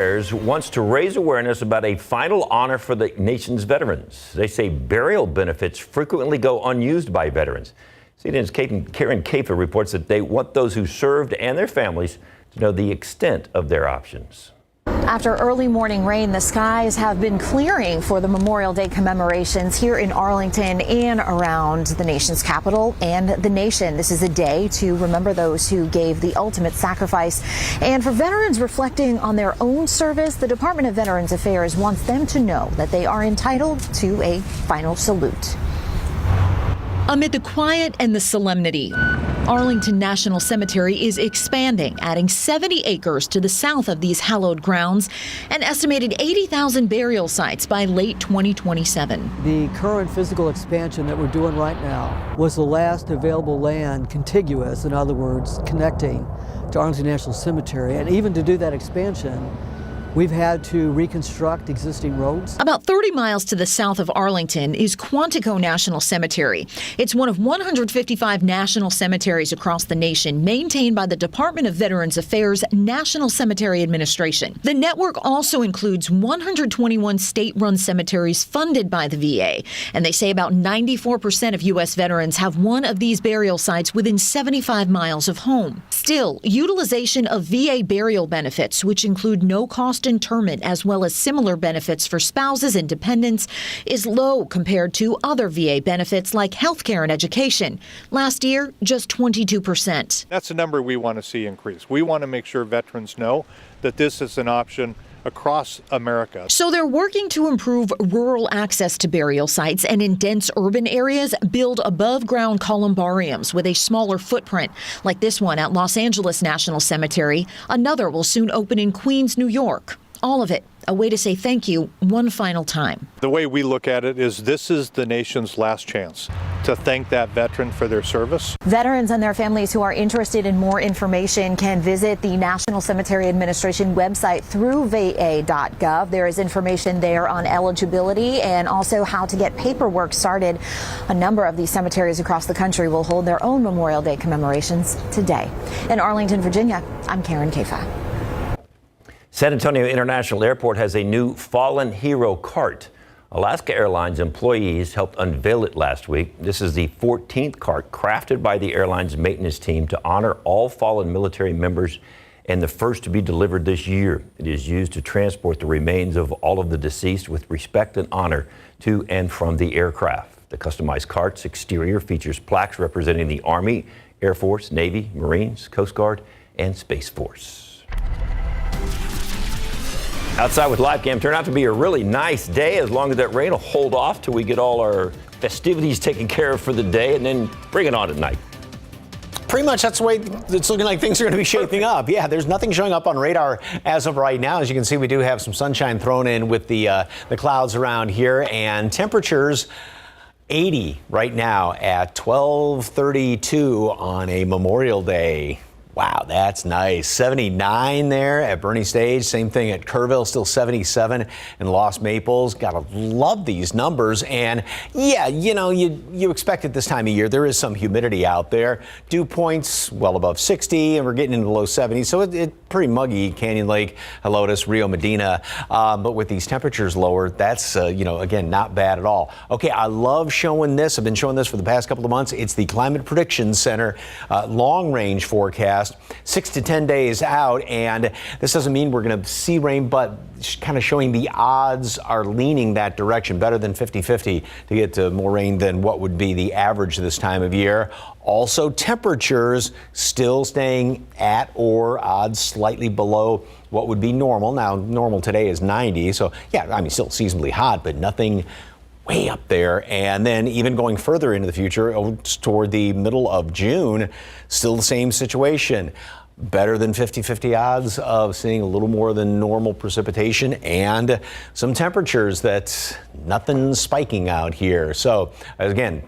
Wants to raise awareness about a final honor for the nation's veterans. They say burial benefits frequently go unused by veterans. CNN's Karen Kafer reports that they want those who served and their families to know the extent of their options. After early morning rain, the skies have been clearing for the Memorial Day commemorations here in Arlington and around the nation's capital and the nation. This is a day to remember those who gave the ultimate sacrifice. And for veterans reflecting on their own service, the Department of Veterans Affairs wants them to know that they are entitled to a final salute. Amid the quiet and the solemnity, Arlington National Cemetery is expanding, adding 70 acres to the south of these hallowed grounds, an estimated 80,000 burial sites by late 2027. The current physical expansion that we're doing right now was the last available land contiguous, in other words, connecting to Arlington National Cemetery. And even to do that expansion, we've had to reconstruct existing roads. About 30 miles to the south of Arlington is Quantico National Cemetery. It's one of 155 national cemeteries across the nation maintained by the Department of Veterans Affairs National Cemetery Administration. The network also includes 121 state-run cemeteries funded by the VA, and they say about 94% of U.S. veterans have one of these burial sites within 75 miles of home. Still, utilization of VA burial benefits, which include no-cost interment as well as similar benefits for spouses and dependents, is low compared to other VA benefits like health care and education. Last year, just 22%. That's a number we want to see increase. We want to make sure veterans know that this is an option across America. So they're working to improve rural access to burial sites and in dense urban areas build above-ground columbariums with a smaller footprint, like this one at Los Angeles National Cemetery. Another will soon open in Queens, New York. All of it a way to say thank you one final time. The way we look at it is this is the nation's last chance to thank that veteran for their service. Veterans and their families who are interested in more information can visit the National Cemetery Administration website through va.gov. There is information there on eligibility and also how to get paperwork started. A number of these cemeteries across the country will hold their own Memorial Day commemorations today. In Arlington, Virginia, I'm Karen Kafer. San Antonio International Airport has a new fallen hero cart. Alaska Airlines employees helped unveil it last week. This is the 14th cart crafted by the airline's maintenance team to honor all fallen military members and the first to be delivered this year. It is used to transport the remains of all of the deceased with respect and honor to and from the aircraft. The customized cart's exterior features plaques representing the Army, Air Force, Navy, Marines, Coast Guard, and Space Force. Outside with live cam turned out to be a really nice day, as long as that rain will hold off till we get all our festivities taken care of for the day and then bring it on at night. Pretty much that's the way it's looking like things are going to be shaping up. Yeah, there's nothing showing up on radar as of right now. As you can see, we do have some sunshine thrown in with the clouds around here, and temperatures 80 right now at 12:32 on a Memorial Day. Wow, that's nice. 79 there at Bernie Stage. Same thing at Kerrville, still 77 in Lost Maples. Gotta love these numbers. And yeah, you know, you expect it this time of year. There is some humidity out there. Dew points well above 60, and we're getting into the low 70s. So it's pretty muggy. Canyon Lake, Helotes, Rio Medina. But with these temperatures lower, that's, again, not bad at all. Okay, I love showing this. I've been showing this for the past couple of months. It's the Climate Prediction Center long range forecast. 6 to 10 days out, and this doesn't mean we're going to see rain, but kind of showing the odds are leaning that direction, better than 50-50 to get to more rain than what would be the average this time of year. Also, temperatures still staying at or odds slightly below what would be normal. Now, normal today is 90, so yeah, I mean, still seasonably hot, but nothing way up there. And then even going further into the future, toward the middle of June, still the same situation. Better than 50-50 odds of seeing a little more than normal precipitation and some temperatures that nothing spiking out here. So again,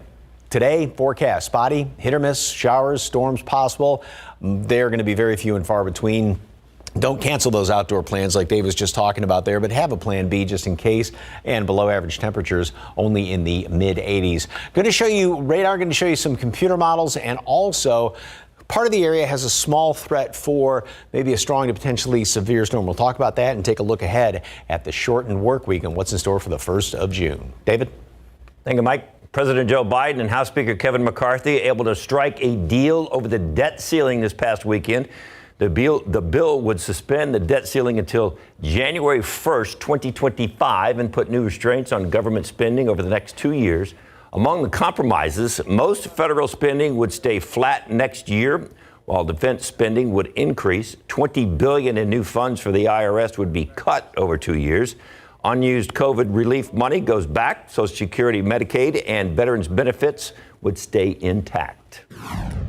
today forecast spotty, hit or miss, showers, storms possible. They're going to be very few and far between. Don't cancel those outdoor plans like Dave was just talking about there, but have a plan B just in case. And below average temperatures only in the mid 80s. Going to show you radar, going to show you some computer models and also part of the area has a small threat for maybe a strong to potentially severe storm. We'll talk about that and take a look ahead at the shortened work week and what's in store for the 1st of June. David? Thank you, Mike. President Joe Biden and House Speaker Kevin McCarthy able to strike a deal over the debt ceiling this past weekend. The bill would suspend the debt ceiling until January 1st, 2025, and put new restraints on government spending over the next 2 years. Among the compromises, most federal spending would stay flat next year, while defense spending would increase. $20 billion in new funds for the IRS would be cut over 2 years. Unused COVID relief money goes back. Social Security, Medicaid, and veterans benefits would stay intact.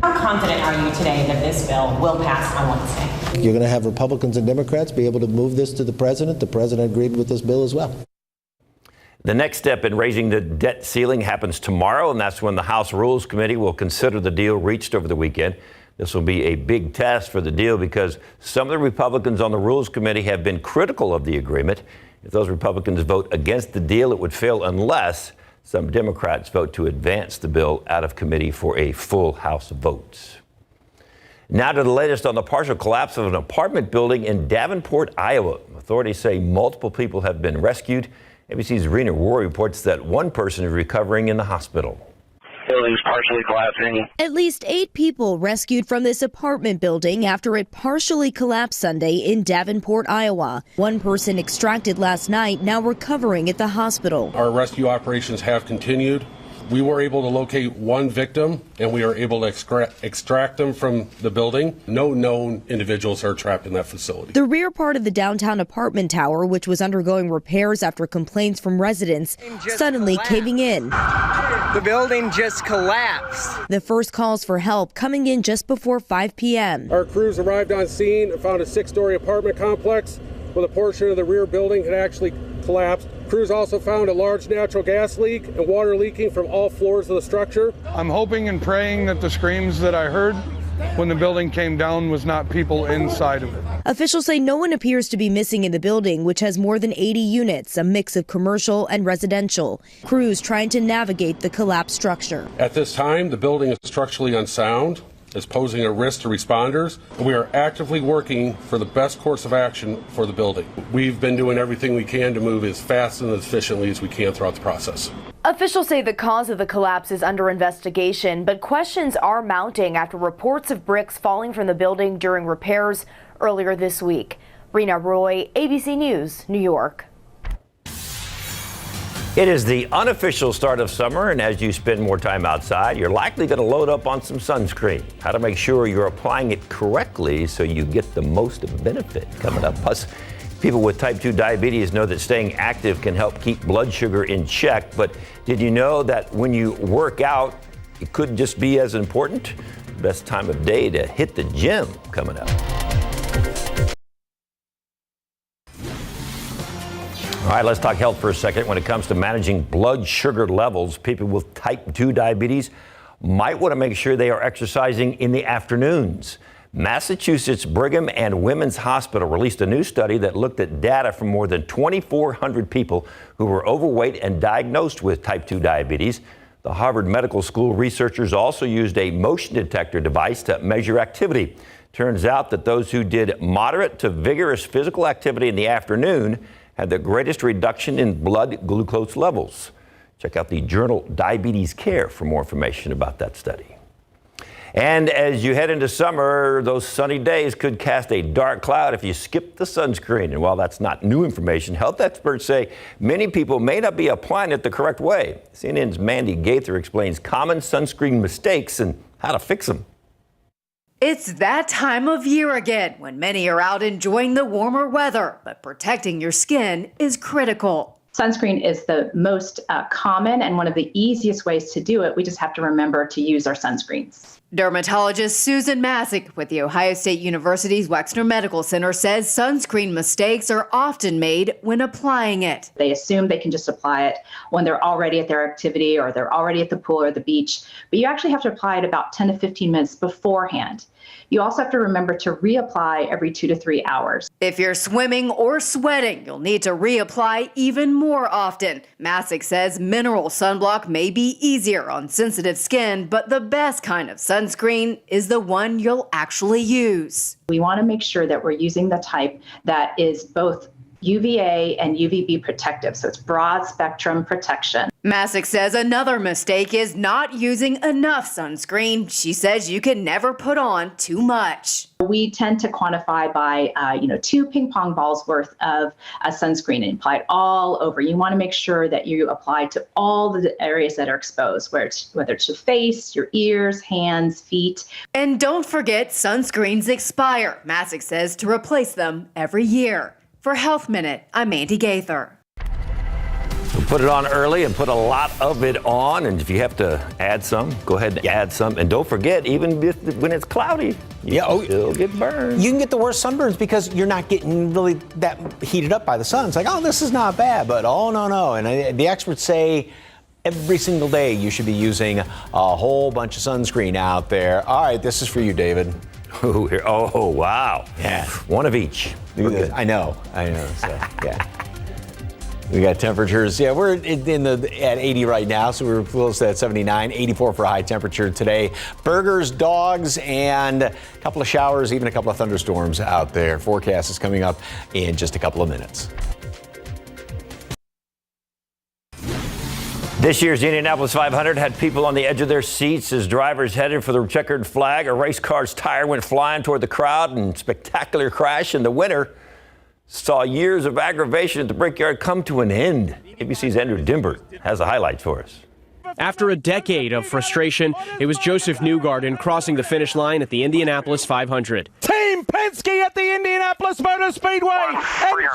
How confident are you today that this bill will pass on Wednesday? You're going to have Republicans and Democrats be able to move this to the president. The president agreed with this bill as well. The next step in raising the debt ceiling happens tomorrow, and that's when the House Rules Committee will consider the deal reached over the weekend. This will be a big test for the deal because some of the Republicans on the Rules Committee have been critical of the agreement. If those Republicans vote against the deal, it would fail unless some Democrats vote to advance the bill out of committee for a full House of votes. Now to the latest on the partial collapse of an apartment building in Davenport, Iowa. Authorities say multiple people have been rescued. ABC's Rena Roy reports that one person is recovering in the hospital. Building's partially collapsing. At least 8 people rescued from this apartment building after it partially collapsed Sunday in Davenport, Iowa. One person extracted last night, now recovering at the hospital. Our rescue operations have continued. We were able to locate one victim, and we are able to extract them from the building. No known individuals are trapped in that facility. The rear part of the downtown apartment tower, which was undergoing repairs after complaints from residents, suddenly caving in. The building just collapsed. The first calls for help coming in just before 5 p.m. Our crews arrived on scene and found a 6-story apartment complex where a portion of the rear building had actually collapsed. Crews also found a large natural gas leak and water leaking from all floors of the structure. I'm hoping and praying that the screams that I heard when the building came down was not people inside of it. Officials say no one appears to be missing in the building, which has more than 80 units, a mix of commercial and residential. Crews trying to navigate the collapsed structure. At this time, the building is structurally unsound, is posing a risk to responders, and we are actively working for the best course of action for the building. We've been doing everything we can to move as fast and as efficiently as we can throughout the process. Officials say the cause of the collapse is under investigation, but questions are mounting after reports of bricks falling from the building during repairs earlier this week. Rena Roy, ABC News, New York. It is the unofficial start of summer, and as you spend more time outside, you're likely going to load up on some sunscreen. How to make sure you're applying it correctly so you get the most benefit coming up. Plus, people with type 2 diabetes know that staying active can help keep blood sugar in check. But did you know that when you work out, it could just be as important? Best time of day to hit the gym coming up. All right, let's talk health for a second. When it comes to managing blood sugar levels, people with type 2 diabetes might want to make sure they are exercising in the afternoons. Massachusetts Brigham and Women's Hospital released a new study that looked at data from more than 2,400 people who were overweight and diagnosed with type 2 diabetes. The Harvard Medical School researchers also used a motion detector device to measure activity. Turns out that those who did moderate to vigorous physical activity in the afternoon had the greatest reduction in blood glucose levels. Check out the journal Diabetes Care for more information about that study. And as you head into summer, those sunny days could cast a dark cloud if you skip the sunscreen. And while that's not new information, health experts say many people may not be applying it the correct way. CNN's Mandy Gaither explains common sunscreen mistakes and how to fix them. It's that time of year again when many are out enjoying the warmer weather, but protecting your skin is critical. Sunscreen is the most common and one of the easiest ways to do it. We just have to remember to use our sunscreens. Dermatologist Susan Masick with the Ohio State University's Wexner Medical Center says sunscreen mistakes are often made when applying it. They assume they can just apply it when they're already at their activity or they're already at the pool or the beach, but you actually have to apply it about 10 to 15 minutes beforehand. You also have to remember to reapply every 2 to 3 hours. If you're swimming or sweating, you'll need to reapply even more often. Masick says mineral sunblock may be easier on sensitive skin, but the best kind of sunscreen is the one you'll actually use. We want to make sure that we're using the type that is both UVA and UVB protective, so it's broad spectrum protection. Masick says another mistake is not using enough sunscreen. She says you can never put on too much. We tend to quantify by, 2 ping pong balls worth of sunscreen and apply it all over. You want to make sure that you apply to all the areas that are exposed, whether it's your face, your ears, hands, feet. And don't forget, sunscreens expire. Masick says to replace them every year. For Health Minute, I'm Andy Gaither. Put it on early and put a lot of it on. And if you have to add some, go ahead and add some. And don't forget, even when it's cloudy, you'll get burned. You can get the worst sunburns because you're not getting really that heated up by the sun. It's like, oh, this is not bad. But oh, no. And the experts say every single day you should be using a whole bunch of sunscreen out there. All right, this is for you, David. Oh, wow. Yeah. One of each. I know. So, yeah. We got temperatures. Yeah, we're at 80 right now, so we're close to that 79, 84 for a high temperature today. Burgers, dogs, and a couple of showers, even a couple of thunderstorms out there. Forecast is coming up in just a couple of minutes. This year's Indianapolis 500 had people on the edge of their seats as drivers headed for the checkered flag. A race car's tire went flying toward the crowd and spectacular crash, and the winner saw years of aggravation at the Brickyard come to an end. ABC's Andrew Dimbert has the highlights for us. After a decade of frustration, it was Joseph Newgarden crossing the finish line at the Indianapolis 500. Team Penske at the Indianapolis Motor Speedway, and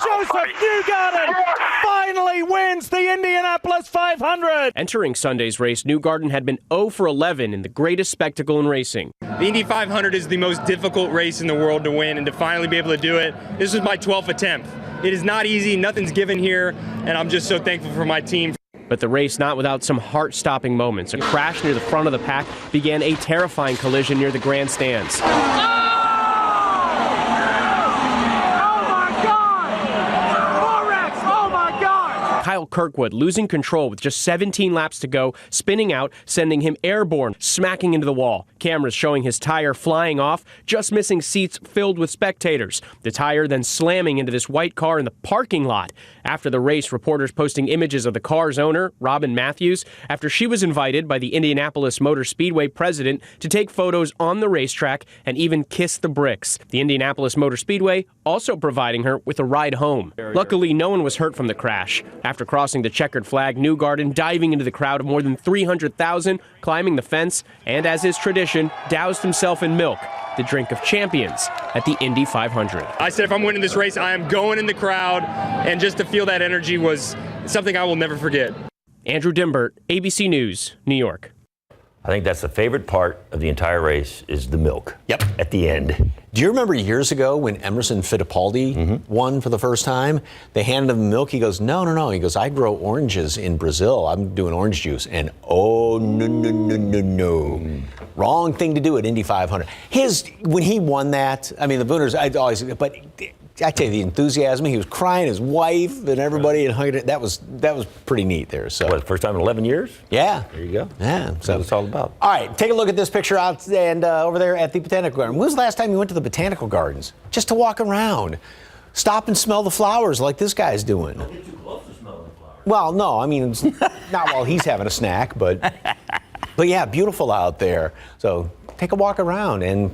Joseph Newgarden finally wins the Indianapolis 500. Entering Sunday's race, Newgarden had been 0 for 11 in the greatest spectacle in racing. The Indy 500 is the most difficult race in the world to win, and to finally be able to do it, this was my 12th attempt. It is not easy, nothing's given here, and I'm just so thankful for my team. But the race not without some heart-stopping moments. A crash near the front of the pack began a terrifying collision near the grandstands. Kyle Kirkwood losing control with just 17 laps to go, spinning out, sending him airborne, smacking into the wall. Cameras showing his tire flying off, just missing seats filled with spectators. The tire then slamming into this white car in the parking lot. After the race, reporters posting images of the car's owner, Robin Matthews, after she was invited by the Indianapolis Motor Speedway president to take photos on the racetrack and even kiss the bricks. The Indianapolis Motor Speedway also providing her with a ride home. Luckily, no one was hurt from the crash. After crossing the checkered flag, Newgarden diving into the crowd of more than 300,000, climbing the fence, and as is tradition, doused himself in milk, the drink of champions at the Indy 500. I said if I'm winning this race, I am going in the crowd, and just to feel that energy was something I will never forget. Andrew Dimbert, ABC News, New York. I think that's the favorite part of the entire race is the milk. Yep. At the end. Do you remember years ago when Emerson Fittipaldi won for the first time? They handed him milk. He goes, no. He goes, I grow oranges in Brazil. I'm doing orange juice. And no. Wrong thing to do at Indy 500. When he won that, I mean, the Booners, but I tell you, the enthusiasm, he was crying, his wife and everybody, and hugging it. That was pretty neat there. So, what, first time in 11 years? Yeah. There you go. Yeah. That's what it's all about. All right, take a look at this picture out and over there at the Botanical Garden. When was the last time you went to the Botanical Gardens? Just to walk around. Stop and smell the flowers like this guy's doing. Don't get too close to smelling the flowers. Well, no, I mean, it's not while he's having a snack, but yeah, beautiful out there. So take a walk around, and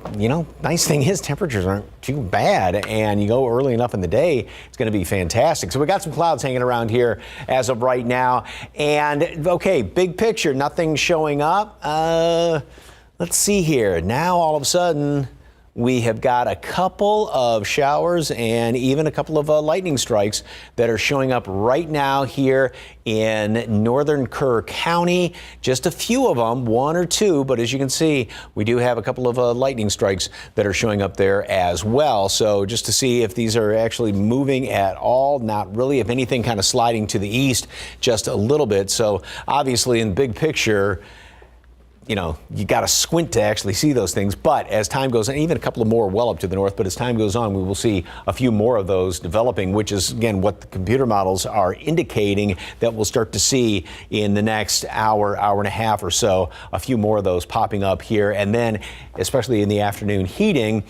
nice thing is temperatures aren't too bad, and you go early enough in the day, it's going to be fantastic. So we got some clouds hanging around here as of right now, and okay, big picture, nothing showing up. Let's see here. Now all of a sudden we have got a couple of showers and even a couple of lightning strikes that are showing up right now here in northern Kerr County. Just a few of them, one or two, but as you can see, we do have a couple of lightning strikes that are showing up there as well. So just to see if these are actually moving at all, not really, if anything kind of sliding to the east just a little bit. So obviously in the big picture, you got to squint to actually see those things. But as time goes on, even a couple of more well up to the north, but as time goes on, we will see a few more of those developing, which is, again, what the computer models are indicating that we'll start to see in the next hour, hour and a half or so, a few more of those popping up here. And then, especially in the afternoon heating,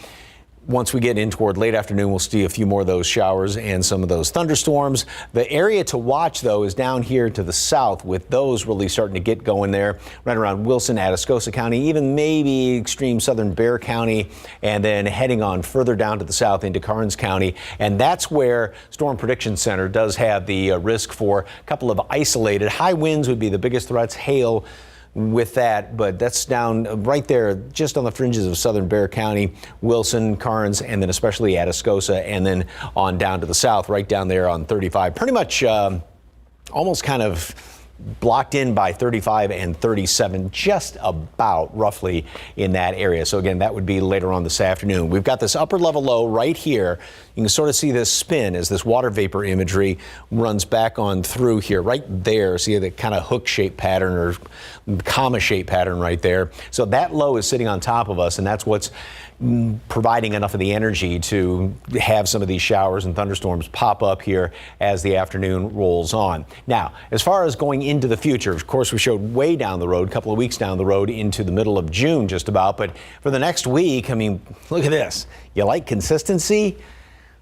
once we get in toward late afternoon, we'll see a few more of those showers and some of those thunderstorms. The area to watch, though, is down here to the south, with those really starting to get going there, right around Wilson, Atascosa County, even maybe extreme southern Bexar County, and then heading on further down to the south into Karnes County. And that's where Storm Prediction Center does have the risk for a couple of isolated high winds would be the biggest threats, hail with that, but that's down right there just on the fringes of southern Bexar County, Wilson, Karnes, and then especially Atascosa, and then on down to the south, right down there on 35. Pretty much almost kind of blocked in by 35 and 37, just about roughly in that area. So again, that would be later on this afternoon. We've got this upper level low right here. You can sort of see this spin as this water vapor imagery runs back on through here, right there. See the kind of hook shape pattern or comma shape pattern right there. So that low is sitting on top of us, and that's what's providing enough of the energy to have some of these showers and thunderstorms pop up here as the afternoon rolls on. Now, as far as going into the future, of course, we showed way down the road, a couple of weeks down the road into the middle of June just about. But for the next week, I mean, look at this. You like consistency?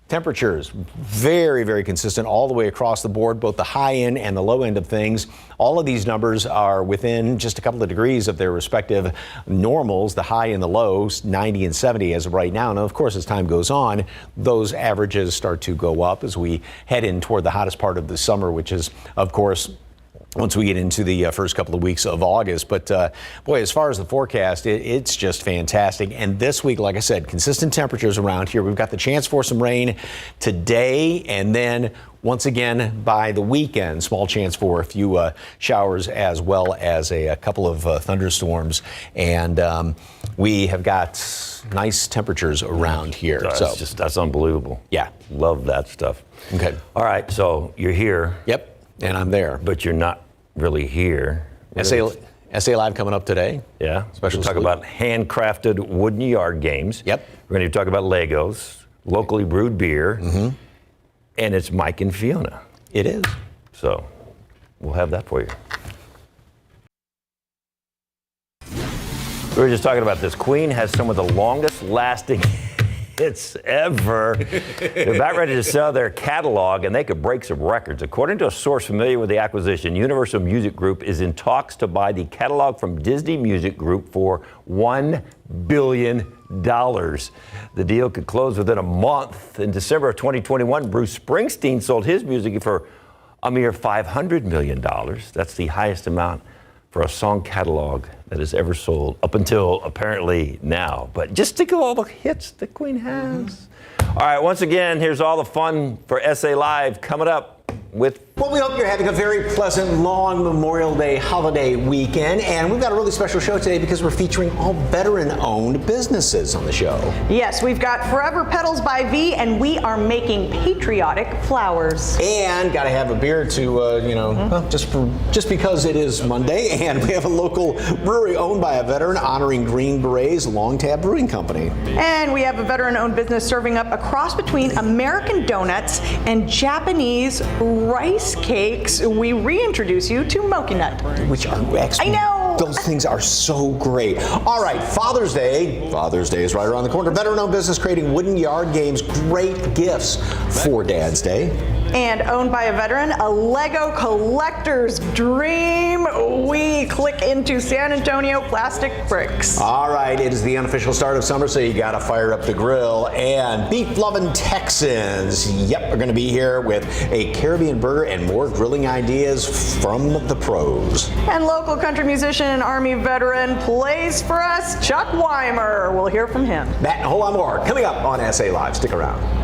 Temperatures very, very consistent all the way across the board, both the high end and the low end of things. All of these numbers are within just a couple of degrees of their respective normals, the high and the lows, 90 and 70 as of right now. Now, of course, as time goes on, those averages start to go up as we head in toward the hottest part of the summer, which is, of course, once we get into the first couple of weeks of August. But boy, as far as the forecast, it's just fantastic. And this week, like I said, consistent temperatures around here. We've got the chance for some rain today, and then once again by the weekend, small chance for a few showers as well as a couple of thunderstorms. And we have got nice temperatures around here. That's unbelievable. Yeah. Love that stuff. Okay. All right, so you're here. Yep. And I'm there. But you're not really here. SA Live coming up today. Yeah. Special We'll talk about handcrafted wooden yard games. Yep. We're going to talk about Legos, locally brewed beer, and it's Mike and Fiona. It is. So we'll have that for you. We were just talking about this. Queen has some of the longest lasting hits ever. They're about ready to sell their catalog, and they could break some records. According to a source familiar with the acquisition, Universal Music Group is in talks to buy the catalog from Disney Music Group for $1 billion. The deal could close within a month. In December of 2021, Bruce Springsteen sold his music for a mere $500 million. That's the highest amount for a song catalog that is ever sold up until apparently now. But just think of all the hits the Queen has. All right, once again, here's all the fun for SA Live coming up with... Well, we hope you're having a very pleasant, long Memorial Day holiday weekend. And we've got a really special show today because we're featuring all veteran-owned businesses on the show. Yes, we've got Forever Petals by V, and we are making patriotic flowers. And got to have a beer to, well, just because it is Monday. And we have a local brewery owned by a veteran honoring Green Berets, Long Tab Brewing Company. And we have a veteran-owned business serving up a cross between American donuts and Japanese rice cakes. We reintroduce you to Mochi Nut. Which are excellent. I know! Those things are so great. All right, Father's Day. Father's Day is right around the corner. Veteran-owned business creating wooden yard games. Great gifts for Dad's Day. And owned by a veteran, a Lego collector's dream. We click into San Antonio plastic bricks. All right, it is the unofficial start of summer, so you got to fire up the grill. And beef-loving Texans, yep, are going to be here with a Caribbean burger and more grilling ideas from the pros. And local country musician and Army veteran plays for us, Chuck Weimer. We'll hear from him. That and a whole lot more coming up on SA Live. Stick around.